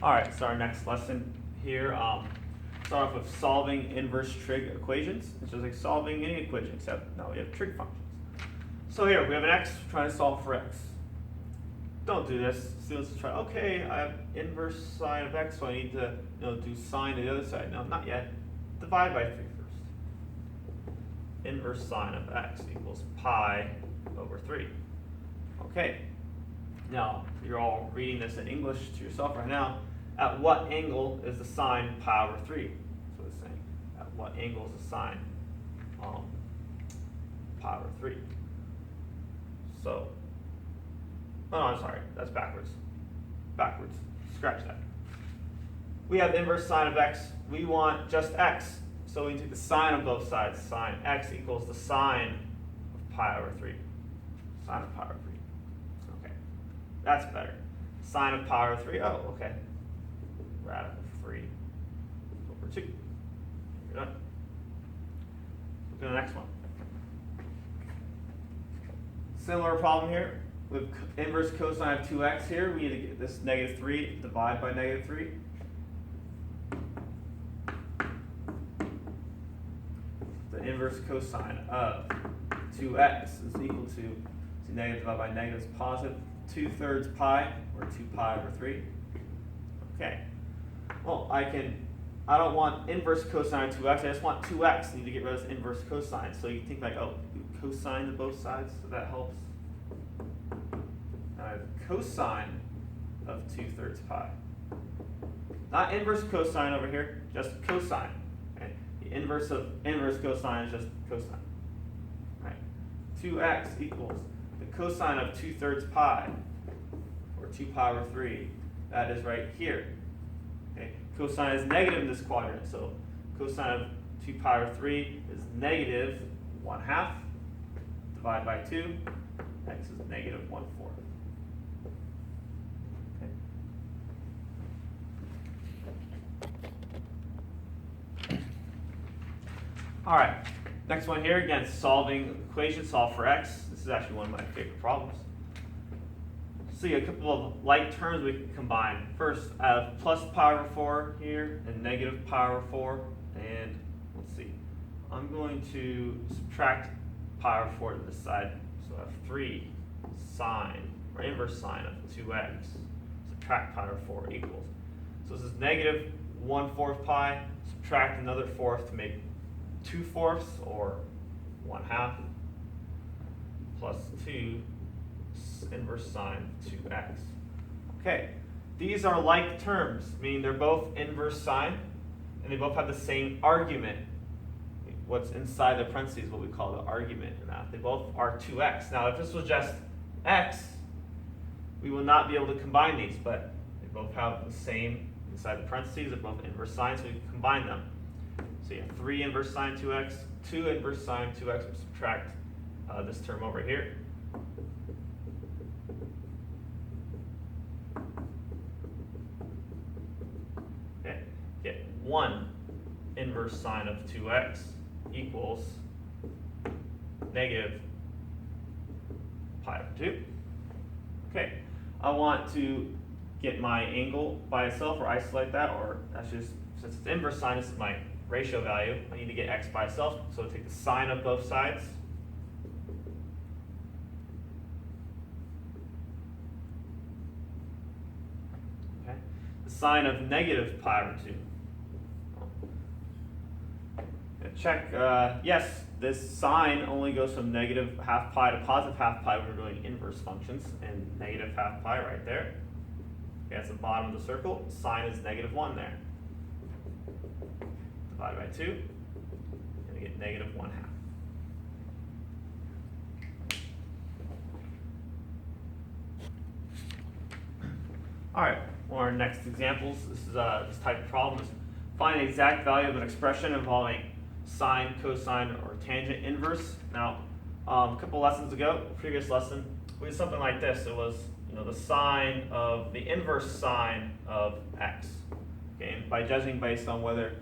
All right, so our next lesson here, start off with solving inverse trig equations. It's just like solving any equation, except now we have trig functions. So here, we have an x, trying to solve for x. Don't do this. Students try, okay, I have inverse sine of x, so I need to do sine to the other side. No, not yet. Divide by 3 first. Inverse sine of x equals pi over 3. Okay. Now, you're all reading this in English to yourself right now. At what angle is the sine pi over 3? That's what it's saying. At what angle is the sine pi over 3? So, oh no, I'm sorry, that's backwards. Backwards. Scratch that. We have inverse sine of x. We want just x. So we take the sine of both sides. Sine x equals the sine of pi over 3. Sine of pi over 3. Okay. That's better. Sine of pi over 3. Oh, okay. Radical 3 over 2. You're done. Look at the next one. Similar problem here. With inverse cosine of 2x here, we need to get this negative 3, divide by negative 3. The inverse cosine of 2x is equal to negative divided by negative is positive 2/3 pi, or 2 pi over 3. Okay. Well, I don't want inverse cosine of 2x, I just want 2x. I need to get rid of this inverse cosine. So you think like, oh, cosine to both sides, so that helps. I have cosine of 2/3 pi. Not inverse cosine over here, just cosine. Okay? The inverse of inverse cosine is just cosine. Right? 2x equals the cosine of 2/3 pi, or 2 pi over 3. That is right here. Okay? Cosine is negative in this quadrant, so cosine of 2 pi over 3 is negative 1/2. Divide by 2, x is negative 1/4. All right, next one here, again, solving equation, solve for x. This is actually one of my favorite problems. So a couple of like terms we can combine. First, I have plus pi over 4 here and negative pi over 4. And let's see, I'm going to subtract pi over 4 to this side. So I have 3 sine, or inverse sine of 2x, subtract pi over 4 equals. So this is negative 1/4 pi, subtract another fourth to make 2/4, or 1/2, plus 2 inverse sine 2x. Okay, these are like terms, meaning they're both inverse sine, and they both have the same argument. What's inside the parentheses is what we call the argument in that. They both are 2x. Now, if this was just x, we will not be able to combine these, but they both have the same inside the parentheses. They're both inverse sine, so we can combine them. So you have 3 inverse sine 2x, 2 inverse sine 2x, we'll subtract this term over here. Okay, get 1 inverse sine of 2x equals negative pi over 2. Okay, I want to get my angle by itself, or isolate that, or that's just, since it's inverse sine, this is my ratio value. I need to get x by itself, so I'll take the sine of both sides. Okay. The sine of negative pi over 2. Check, yes, this sine only goes from negative half pi to positive half pi when we're doing inverse functions, and negative half pi right there. Okay, that's the bottom of the circle. Sine is negative 1 there. Divided by 2, you're going to get negative 1/2. All right, well, our next examples, this is this type of problem is find the exact value of an expression involving sine, cosine, or tangent inverse. Now, a couple lessons ago, previous lesson, we did something like this. It was the sine of the inverse sine of x. Okay, and by judging based on whether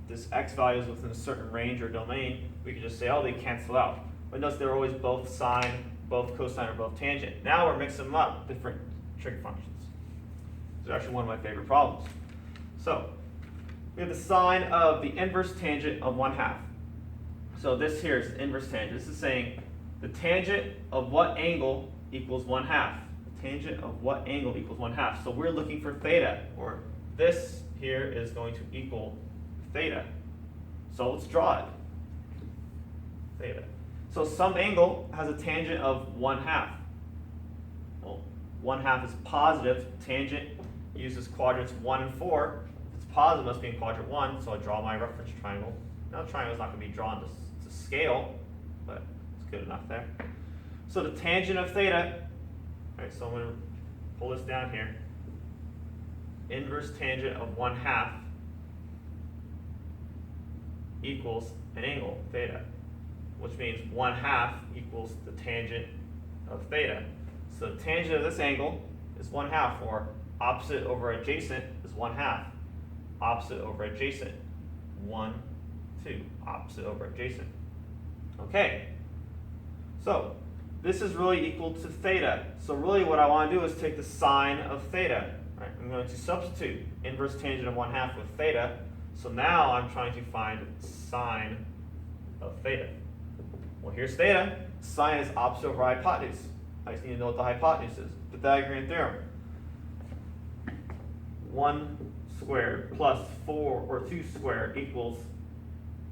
this x value is within a certain range or domain, we could just say, oh, they cancel out. But notice they're always both sine, both cosine, or both tangent. Now we're mixing them up, different trig functions. It's actually one of my favorite problems. So we have the sine of the inverse tangent of 1/2. So this here is the inverse tangent. This is saying the tangent of what angle equals 1/2. The tangent of what angle equals 1/2. So we're looking for theta, or this here is going to equal theta. So let's draw it. Theta. So some angle has a tangent of 1/2. Well, 1/2 is positive. Tangent uses quadrants 1 and 4. If it's positive, it must be in quadrant 1. So I draw my reference triangle. Now the triangle is not going to be drawn to scale, but it's good enough there. So the tangent of theta, all right, so I'm going to pull this down here. Inverse tangent of 1/2 equals an angle, theta, which means 1/2 equals the tangent of theta. So the tangent of this angle is 1/2, or opposite over adjacent is 1/2. Opposite over adjacent, 1, 2. Opposite over adjacent. Okay, so this is really equal to theta. So really what I want to do is take the sine of theta. Right? I'm going to substitute inverse tangent of 1/2 with theta. So now I'm trying to find sine of theta. Well, here's theta. Sine is opposite over hypotenuse. I just need to know what the hypotenuse is. Pythagorean theorem. 1 squared plus 4 or 2 squared equals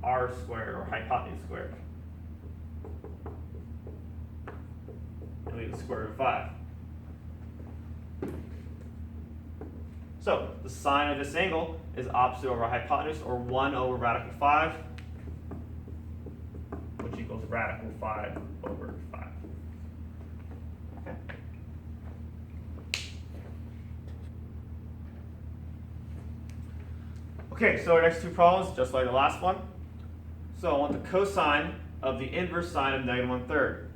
r squared, or hypotenuse squared. And leave the square root of 5. So the sine of this angle is opposite over hypotenuse, or 1 over radical 5, which equals radical 5 over 5. Okay. Okay, so our next two problems, just like the last one. So I want the cosine of the inverse sine of negative 1/3.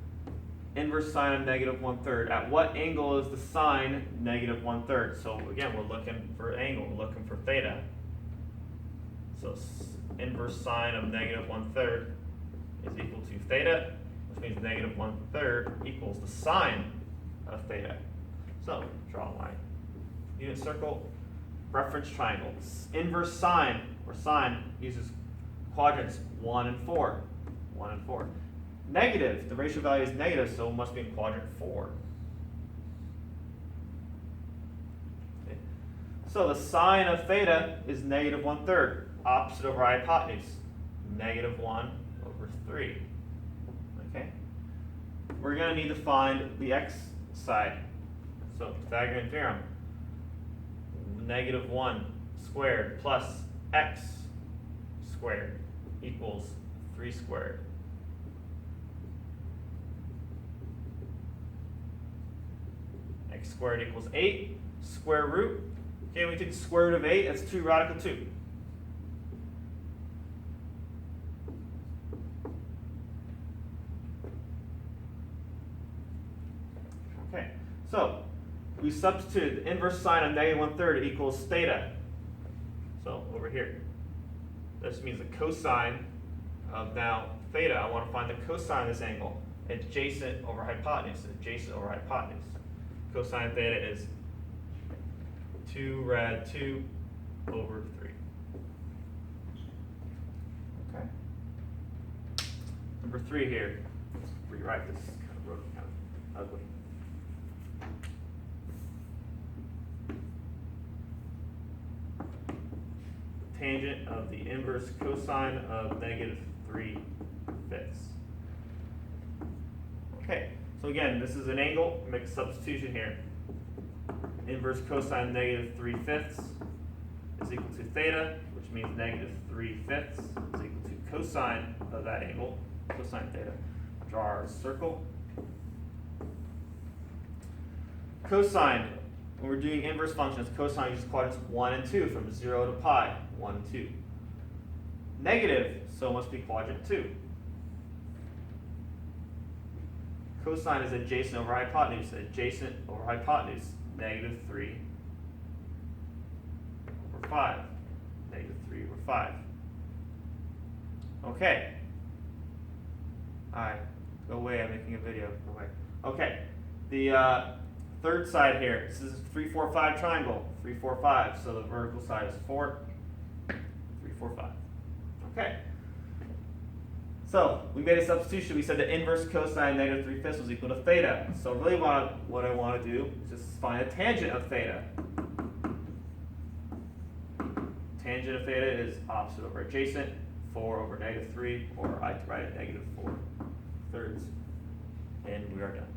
Inverse sine of negative 1/3. At what angle is the sine negative 1/3? So again, we're looking for angle. We're looking for theta. So inverse sine of negative 1/3 is equal to theta, which means negative 1/3 equals the sine of theta. So draw my unit circle, reference triangle. Inverse sine, or sine, uses quadrants 1 and 4. 1 and 4. Negative, the ratio value is negative, so it must be in quadrant 4. Okay. So the sine of theta is negative 1/3, opposite over hypotenuse, negative 1 over 3. Okay. We're going to need to find the x side. So Pythagorean theorem, negative 1 squared plus x squared equals 3 squared. X squared equals 8. Square root. Okay, when we take the square root of 8, that's 2 radical 2. Okay, so we substituted the inverse sine of negative 1/3 equals theta. So over here, this means the cosine of now theta. I want to find the cosine of this angle. Adjacent over hypotenuse. Adjacent over hypotenuse. Cosine theta is 2 rad 2 over 3. Okay. Number 3 here. Let's rewrite this. Kind of wrote it kind of ugly. Tangent of the inverse cosine of negative 3/5. Okay, so again, this is an angle. Make a substitution here. Inverse cosine negative 3/5 is equal to theta, which means negative 3/5 is equal to cosine of that angle, cosine theta. Draw our circle. Cosine, when we're doing inverse functions, cosine uses quadrants 1 and 2 from 0 to pi, 1 and 2. Negative, so it must be quadrant 2. Cosine is adjacent over hypotenuse. Adjacent over hypotenuse, negative 3 over 5. Negative 3 over 5. Okay. Alright, go away, I'm making a video. Go away. Okay, the third side here. This is a 3, 4, 5 triangle. 3, 4, 5. So the vertical side is 4, 3, 4, 5. Okay. So we made a substitution. We said the inverse cosine of -3/5 was equal to theta. So really what I want to do is just find a tangent of theta. Tangent of theta is opposite over adjacent, 4 over -3, or I write it -4 thirds. And we are done.